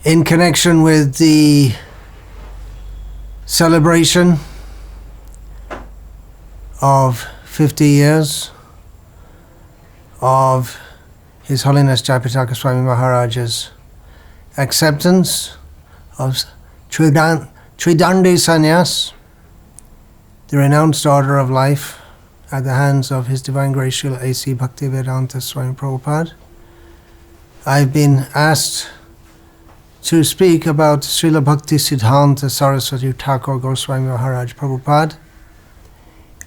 in connection with the celebration of 50 years of His Holiness Jayapataka Swami Maharaj's acceptance of Tridandi Sannyas, the renounced order of life, at the hands of His Divine Grace Srila A.C. Bhaktisiddhanta Swami Prabhupada. I've been asked to speak about Srila Bhaktisiddhanta Sarasvati Thakura Goswami Maharaj Prabhupada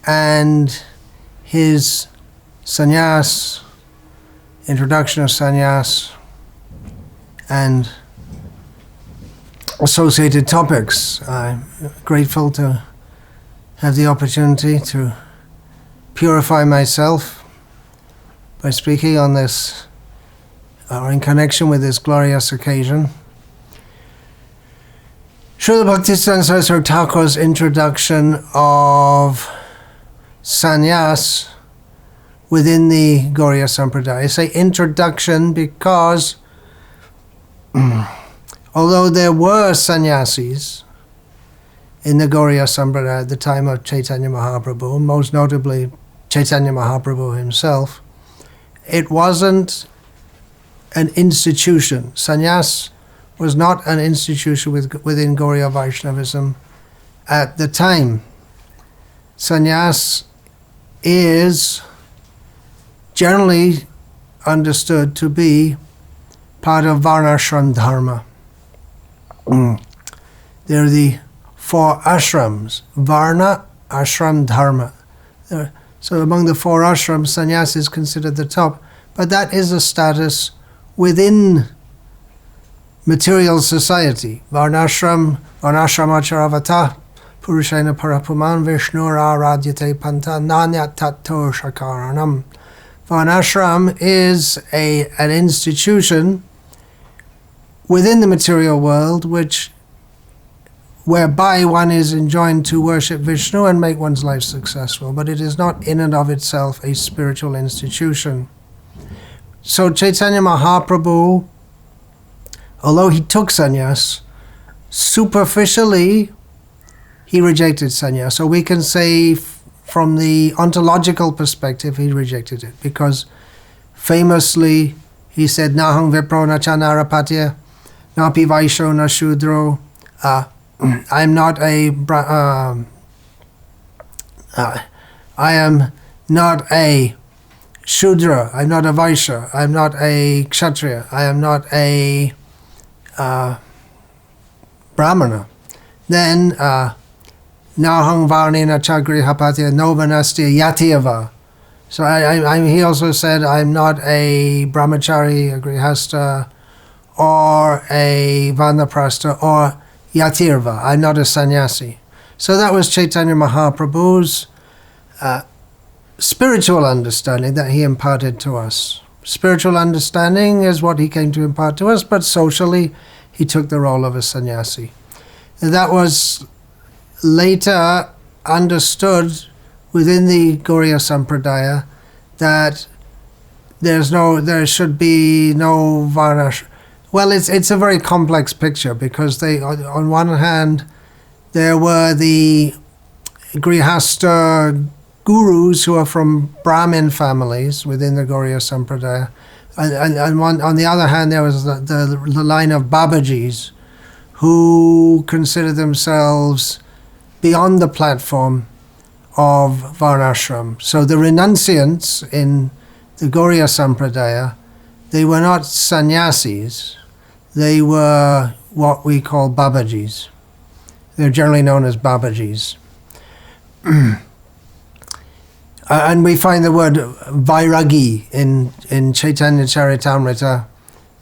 and his sannyas, introduction of sannyas, and associated topics. I'm grateful to have the opportunity to purify myself by speaking on this, or in connection with this glorious occasion. Srila Bhaktisiddhanta Saraswati Thakura's introduction of sannyas within the Gauriya Sampradaya. I say introduction because although there were sannyasis in the Gauriya Sampradaya at the time of Chaitanya Mahaprabhu, most notably Chaitanya Mahaprabhu himself, it wasn't an institution. Sannyas was not an institution within Gauriya Vaishnavism at the time. Sannyas is generally understood to be part of Varnashram Dharma. There are the four ashrams, Varna, Ashram, Dharma. So among the four ashrams, sannyas is considered the top, but that is a status within material society. Varnashram, Varnashramacharavata, Purushena Parapuman, Vishnura Radyate Panta, Nanya Tato Shakaranam. Varnashram is an institution within the material world whereby one is enjoined to worship Vishnu and make one's life successful, but it is not in and of itself a spiritual institution. So Chaitanya Mahaprabhu, although he took sannyas, superficially he rejected sannyas. So we can say from the ontological perspective he rejected it, because famously he said, Nahang Vipro na Chanarapatya, Napi Vaisho na Shudro, I'm not a I am not a Shudra, I'm not a Vaishya, I'm not a Kshatriya, I am not a Brahmana. Then Nahang Varnena Chagri Hapatya Novanastia Yatyava. So he also said, I'm not a brahmachari, a grihasta, or a vanaprastha, or yatirva. I'm not a sannyasi. So that was Chaitanya Mahaprabhu's spiritual understanding that he imparted to us. Spiritual understanding is what he came to impart to us, but socially he took the role of a sannyasi. That was later understood within the Gauriya Sampradaya that there should be no varnash. Well, it's a very complex picture, because they, on one hand, there were the grihasta gurus who are from Brahmin families within the Gauriya Sampradaya, and on the other hand, there was the line of Babajis who consider themselves beyond the platform of Varnashram. So the renunciants in the Gauriya Sampradaya, they were not sannyasis, they were what we call Babajis. They're generally known as Babajis. And we find the word Vairagi in Chaitanya Charitamrita,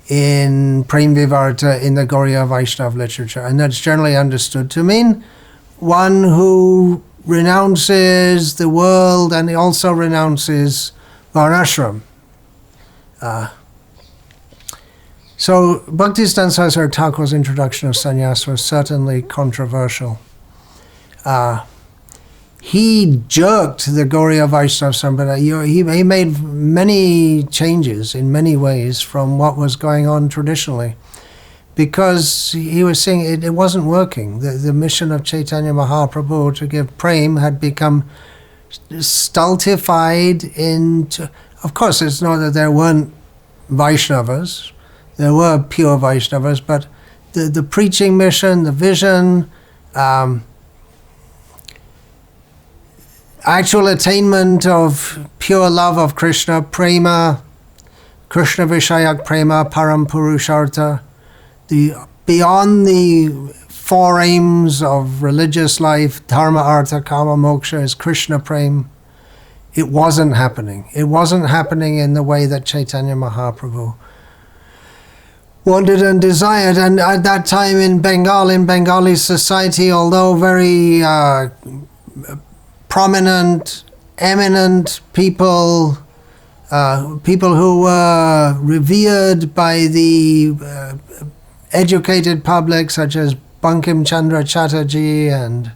in Prem Vivarta, in the Gauriya Vaishnava literature, and that's generally understood to mean one who renounces the world and he also renounces Varnashram. So Bhaktisiddhanta Saraswati Thakura's introduction of sannyas was certainly controversial. He jerked the Gauriya Vaishnava Sampradaya. He made many changes in many ways from what was going on traditionally. because he was seeing it wasn't working. The mission of Chaitanya Mahaprabhu to give prema had become stultified into... Of course, it's not that there weren't Vaishnavas. There were pure Vaishnavas, but the preaching mission, the vision, actual attainment of pure love of Krishna, prema, Krishna Vishayak prema, param purushartha, beyond the four aims of religious life, dharma, artha, kama, moksha, is Krishna prema. It wasn't happening. It wasn't happening in the way that Chaitanya Mahaprabhu wanted and desired. And at that time in Bengali society, although very prominent, eminent people, people who were revered by the educated public, such as Bankim Chandra Chatterjee and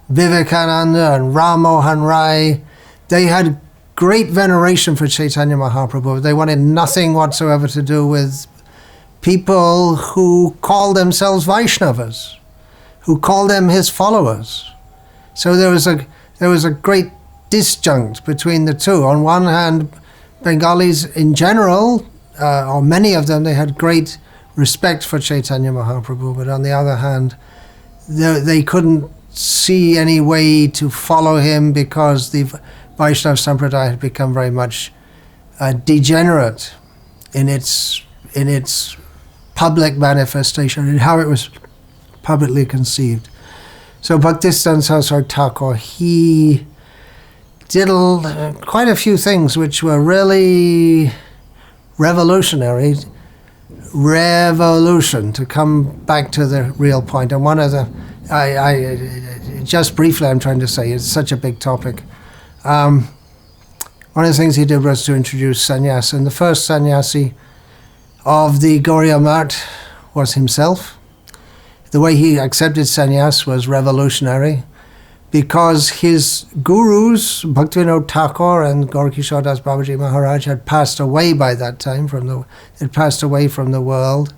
Vivekananda and Ram Mohan Rai, they had great veneration for Chaitanya Mahaprabhu. They wanted nothing whatsoever to do with people who called themselves Vaishnavas, who called them his followers. So there was a great disjunct between the two. On one hand, Bengalis in general, or many of them, they had great respect for Chaitanya Mahaprabhu, but on the other hand, they couldn't see any way to follow him because the Vaishnava Sampradaya had become very much degenerate in its public manifestation and how it was publicly conceived. So Bhaktisiddhanta Saraswati Thakur, he did quite a few things which were really revolutionary. Revolution, to come back to the real point. And one of the, just briefly I'm trying to say, it's such a big topic. One of the things he did was to introduce sannyasa, and the first sannyasi of the Gauriya Math was himself. The way he accepted sannyas was revolutionary, because his gurus, Bhaktivinoda Thakur and Gaurkishore Das Babaji Maharaj, had passed away by that time had passed away from the world,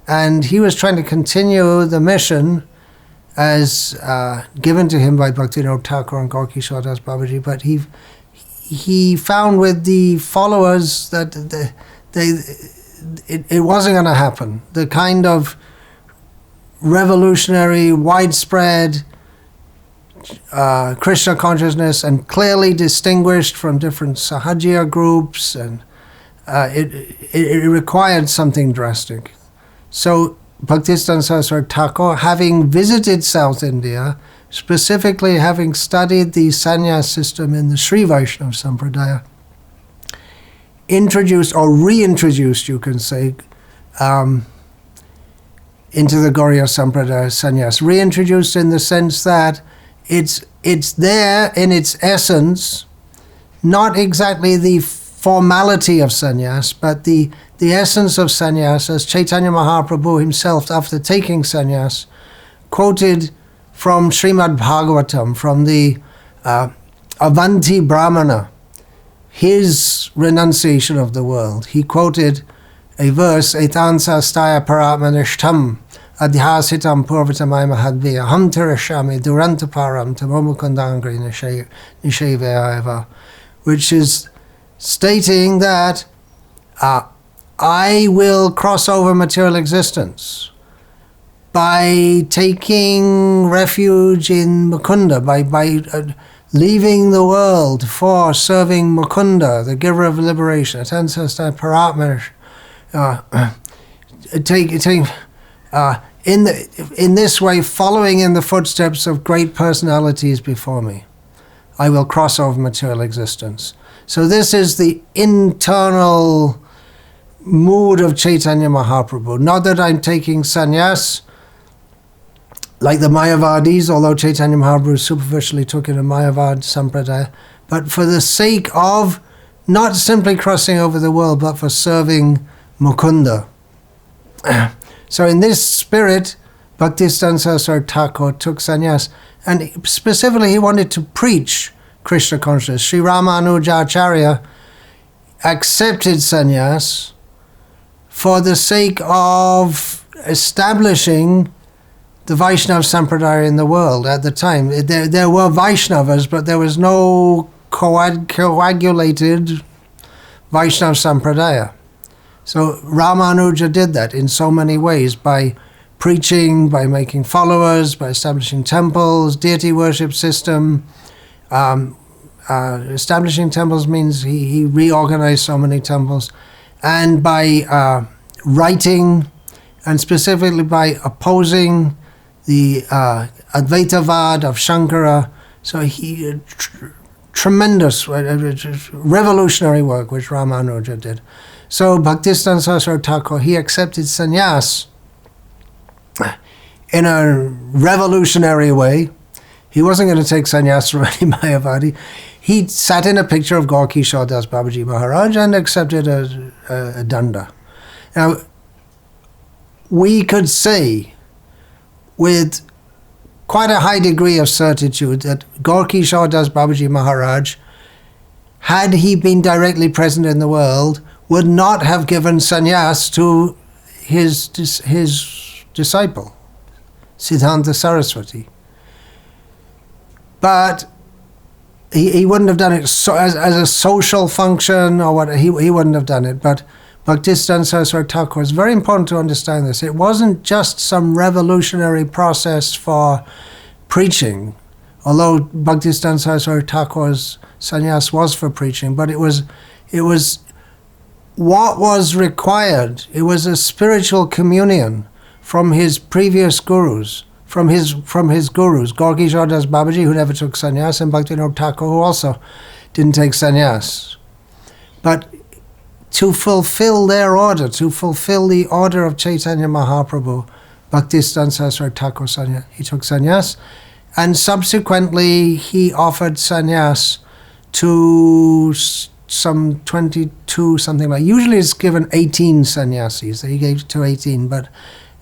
and he was trying to continue the mission as given to him by Bhaktivinoda Thakur and Gaurkishore Das Babaji, but he found with the followers that it wasn't going to happen. The kind of revolutionary, widespread Krishna consciousness, and clearly distinguished from different Sahajiya groups, and it required something drastic. So Bhaktisiddhanta Saraswati Thakur, having visited South India, specifically having studied the sannyas system in the Sri Vaishnava Sampradaya, introduced or reintroduced, you can say, into the Gauriya Sampradaya sannyas. Reintroduced in the sense that it's there in its essence, not exactly the formality of sannyas, but the essence of sannyas, as Chaitanya Mahaprabhu himself, after taking sannyas, quoted from Srimad Bhagavatam, from the Avanti Brahmana, his renunciation of the world. He quoted a verse, Etansa staya paratmanishtam adhyasitam purvatamai mahadviya ham tirashami durantaparam tamomukandangri nishevayava, which is stating that I will cross over material existence by taking refuge in Mukunda, by leaving the world for serving Mukunda, the giver of liberation. In this way, following in the footsteps of great personalities before me, I will cross over material existence. So this is the internal mood of Chaitanya Mahaprabhu. Not that I'm taking sannyas like the Mayavadis, although Chaitanya Mahaprabhu superficially took it in Mayavad Sampradaya, but for the sake of not simply crossing over the world, but for serving Mukunda. So in this spirit, Bhaktisiddhanta Saraswati Thakur took sannyas, and specifically he wanted to preach Krishna consciousness. Sri Ramanujacharya accepted sannyas for the sake of establishing the Vaishnava Sampradaya in the world at the time. There were Vaishnavas, but there was no coagulated Vaishnava Sampradaya. So Ramanuja did that in so many ways, by preaching, by making followers, by establishing temples, deity worship system. Establishing temples means he reorganized so many temples, and by writing, and specifically by opposing the Advaitavad of Shankara. So he tremendous, revolutionary work which Ramanuja did. So Bhaktisiddhanta Saraswati Thakur, he accepted sannyas in a revolutionary way. He wasn't going to take sannyas from any Mayavadi. He sat in a picture of Gorky Shaudas Babaji Maharaj and accepted a danda. Now, we could say with quite a high degree of certitude that Gorky Shaudas Babaji Maharaj, had he been directly present in the world, would not have given sannyas to his disciple, Siddhanta Sarasvati. But he wouldn't have done it as a social function or what. He wouldn't have done it. But Bhaktisiddhanta Saraswati Thakur, it's very important to understand this. It wasn't just some revolutionary process for preaching, although Bhaktisiddhanta Saraswati Thakur's sannyas was for preaching, but it was what was required. It was a spiritual communion from his previous gurus, from his gurus, Gorky Shaudas Babaji, who never took sannyas, and Bhaktivinoda Thakur, who also didn't take sannyas. But to fulfill their order, to fulfill the order of Chaitanya Mahaprabhu, Bhaktisiddhanta Saraswati Thakur, he took sannyas, and subsequently he offered sannyas to some 22, something like. Usually it's given 18 sannyasis. He gave to 18, but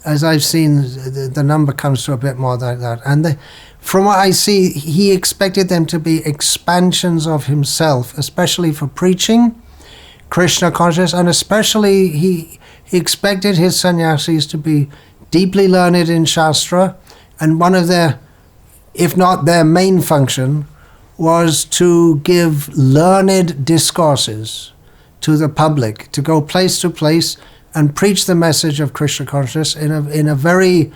as I've seen, the number comes to a bit more like that. And from what I see, he expected them to be expansions of himself, especially for preaching Krishna consciousness, and especially he expected his sannyasis to be deeply learned in Shastra, and one of their, if not their main function, was to give learned discourses to the public, to go place to place and preach the message of Krishna consciousness in a very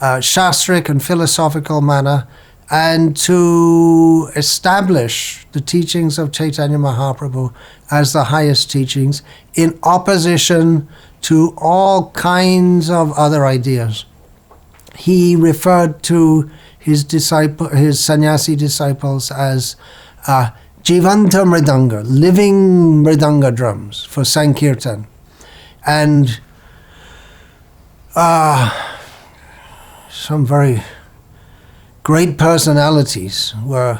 shastric and philosophical manner, and to establish the teachings of Chaitanya Mahaprabhu as the highest teachings in opposition to all kinds of other ideas. He referred to his sannyasi disciples as Jivanta Mridanga, living Mridanga drums for Sankirtan. And some very great personalities were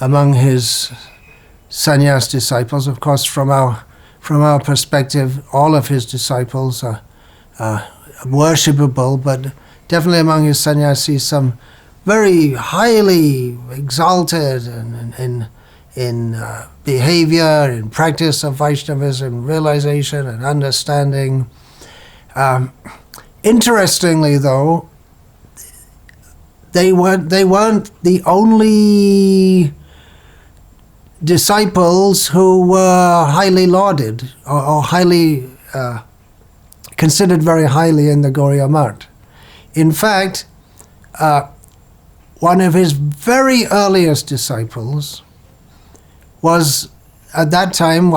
among his sannyas disciples. Of course, from our perspective, all of his disciples are worshipable, but definitely among his sannyasis, some very highly exalted in behavior, in practice of Vaishnavism, realization and understanding. Interestingly, though, they weren't the only disciples who were highly lauded or highly considered very highly in the Gaudiya Math. In fact, one of his very earliest disciples was at that time,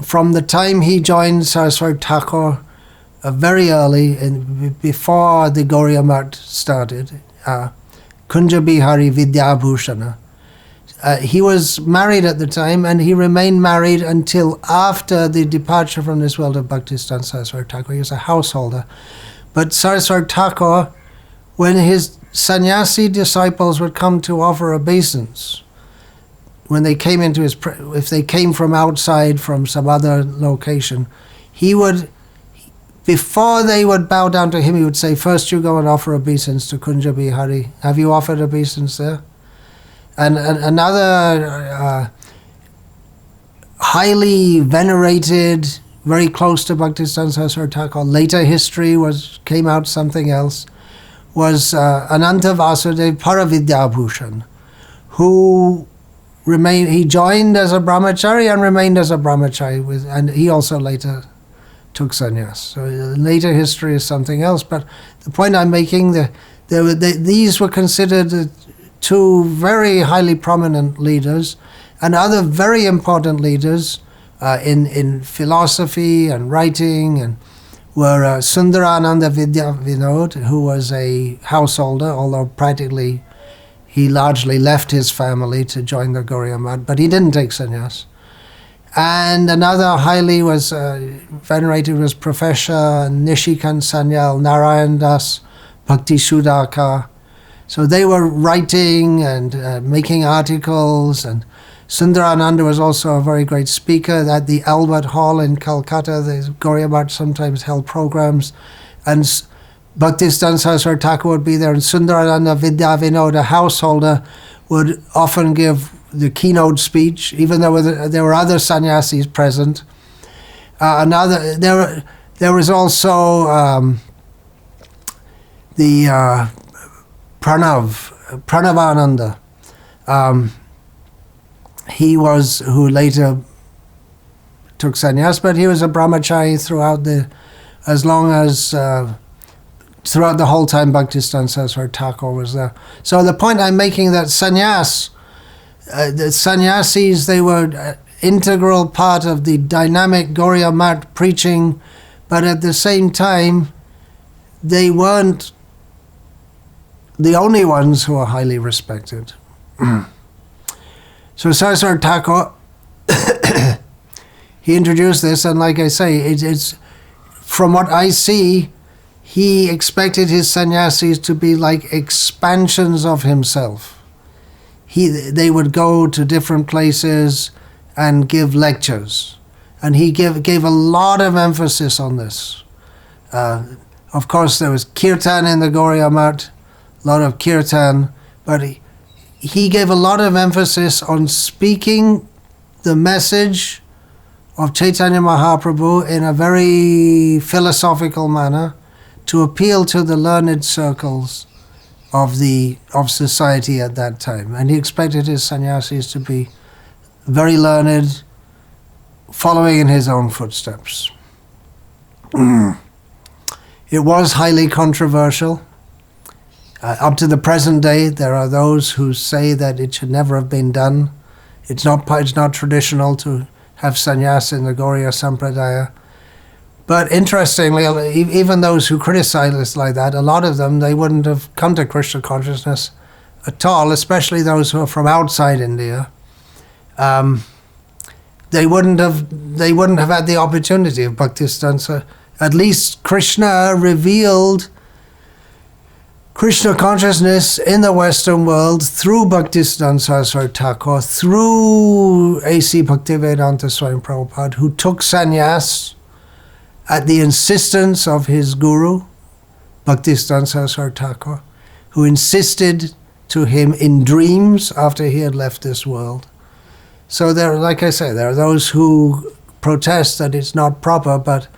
from the time he joined Saraswati Thakur, very early, before the Gaudiya Math started, Kunja Bihari Vidyabhushana. He was married at the time, and he remained married until after the departure from this world of Bhaktisiddhanta Saraswati Thakur. He was a householder. But Saraswati Thakur, when his sannyasi disciples would come to offer obeisance, when they came into if they came from outside, from some other location, he would, before they would bow down to him, he would say, "First you go and offer obeisance to Kunja Bihari. Have you offered obeisance there?" And another highly venerated very close to Bhaktisiddhanta Saraswati Thakur. Later history came out something else. Was Ananta Vasudev Paravidyabhushan, who he joined as a brahmachari and remained as a brahmachari, and he also later took sannyas. So later history is something else. But the point I'm making, these were considered two very highly prominent leaders, and other very important leaders in philosophy and writing, and were Sundarananda Vidya Vinod, who was a householder, although practically he largely left his family to join the Gaudiya Math, but he didn't take sannyas. And another highly was venerated was Professor Nishikant Sanyal Narayan Das Bhakti Sudhakar. So they were writing and making articles, and Sundarananda was also a very great speaker at the Albert Hall in Calcutta. The Gaudiya Math sometimes held programs, and Bhaktisiddhanta Saraswati Thakur would be there, and Sundarananda Vidya Vinod, a householder, would often give the keynote speech, even though there were other sannyasis present. There was also the Pranavananda. He was, who later took sannyas, but he was a brahmachari throughout the whole time Bhaktisiddhanta Saraswati Thakur was there. So the point I'm making, that sannyas, the sannyasis, they were integral part of the dynamic Gaudiya Math preaching, but at the same time, they weren't the only ones who are highly respected. So Saraswati Thakur, he introduced this, and like I say, it's from what I see, he expected his sannyasis to be like expansions of himself. They would go to different places and give lectures, and he gave a lot of emphasis on this. Of course, there was kirtan in the Gaudiya Math, a lot of kirtan, but he gave a lot of emphasis on speaking the message of Chaitanya Mahaprabhu in a very philosophical manner to appeal to the learned circles of society at that time. And he expected his sannyasis to be very learned, following in his own footsteps. It was highly controversial. Up to the present day, there are those who say that it should never have been done. It's not traditional to have sannyas in the Gaudiya Sampradaya. But interestingly, even those who criticize this like that, a lot of them, they wouldn't have come to Krishna consciousness at all, especially those who are from outside India. They wouldn't have had the opportunity of Bhaktisiddhanta. At least Krishna revealed Krishna consciousness in the Western world through Bhaktisiddhanta Saraswati Thakur, through A.C. Bhaktivedanta Swami Prabhupada, who took sannyas at the insistence of his guru, Bhaktisiddhanta Saraswati Thakur, who insisted to him in dreams after he had left this world. So there, like I say, there are those who protest that it's not proper, but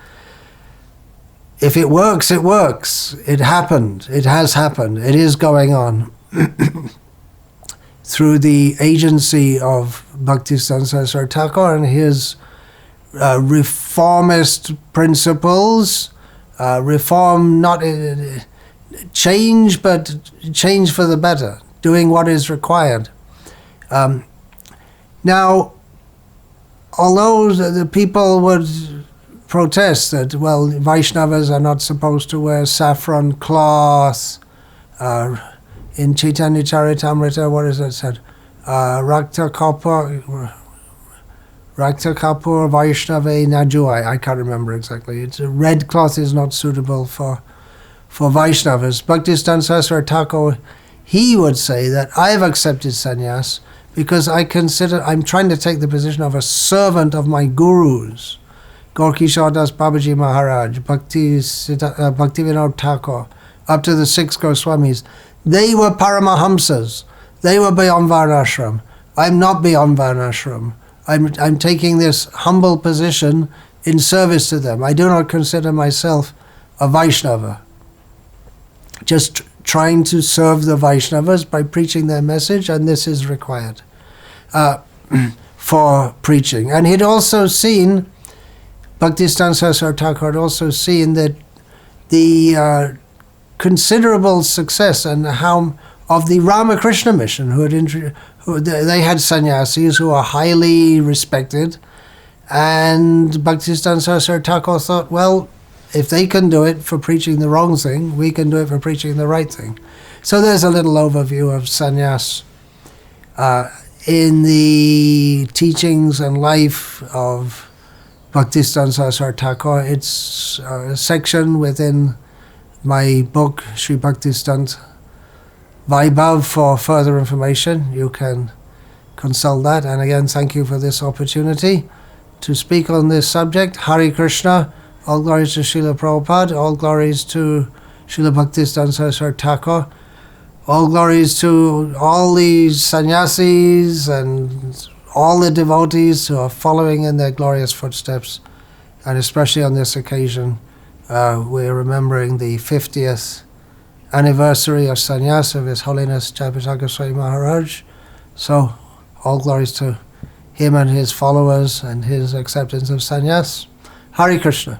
if it works, it works. It happened. It has happened. It is going on. Through the agency of Bhaktisiddhanta Saraswati Thakur and his reformist principles, reform, not change, but change for the better, doing what is required. Now, although the people would protest that, well, Vaishnavas are not supposed to wear saffron cloth, in Chaitanya Charitamrita, what is it said? Rakta Kapur Vaishnave Nadu, I can't remember exactly. It's a red cloth is not suitable for Vaishnavas. Bhaktisiddhanta Saraswati Thakur, he would say that I've accepted sannyas because I'm trying to take the position of a servant of my gurus. Gaur-Kishore Das Babaji Maharaj, Bhaktivedanta Thakur, up to the 6 Goswamis. They were Paramahamsas. They were beyond Varnashram. I'm not beyond Varnashram. I'm taking this humble position in service to them. I do not consider myself a Vaishnava. Just trying to serve the Vaishnavas by preaching their message, and this is required for preaching. And he'd also seen, Bhaktisiddhanta Saraswati Thakur had also seen that the considerable success and how of the Ramakrishna mission, they had sannyasis who are highly respected, and Bhaktisiddhanta Saraswati Thakur thought, well, if they can do it for preaching the wrong thing, we can do it for preaching the right thing. So there's a little overview of sannyas in the teachings and life of Bhaktisiddhanta Saraswati Thakur. It's a section within my book, Sri Bhaktisiddhanta Vaibhav. For further information, you can consult that. And again, thank you for this opportunity to speak on this subject. Hare Krishna. All glories to Srila Prabhupada, all glories to Srila Bhaktisiddhanta Saraswati Thakur, all glories to all these sannyasis and all the devotees who are following in their glorious footsteps. And especially on this occasion, we're remembering the 50th anniversary of sannyasa of His Holiness Jayapataka Swami Maharaj. So, all glories to him and his followers and his acceptance of sannyas. Hare Krishna.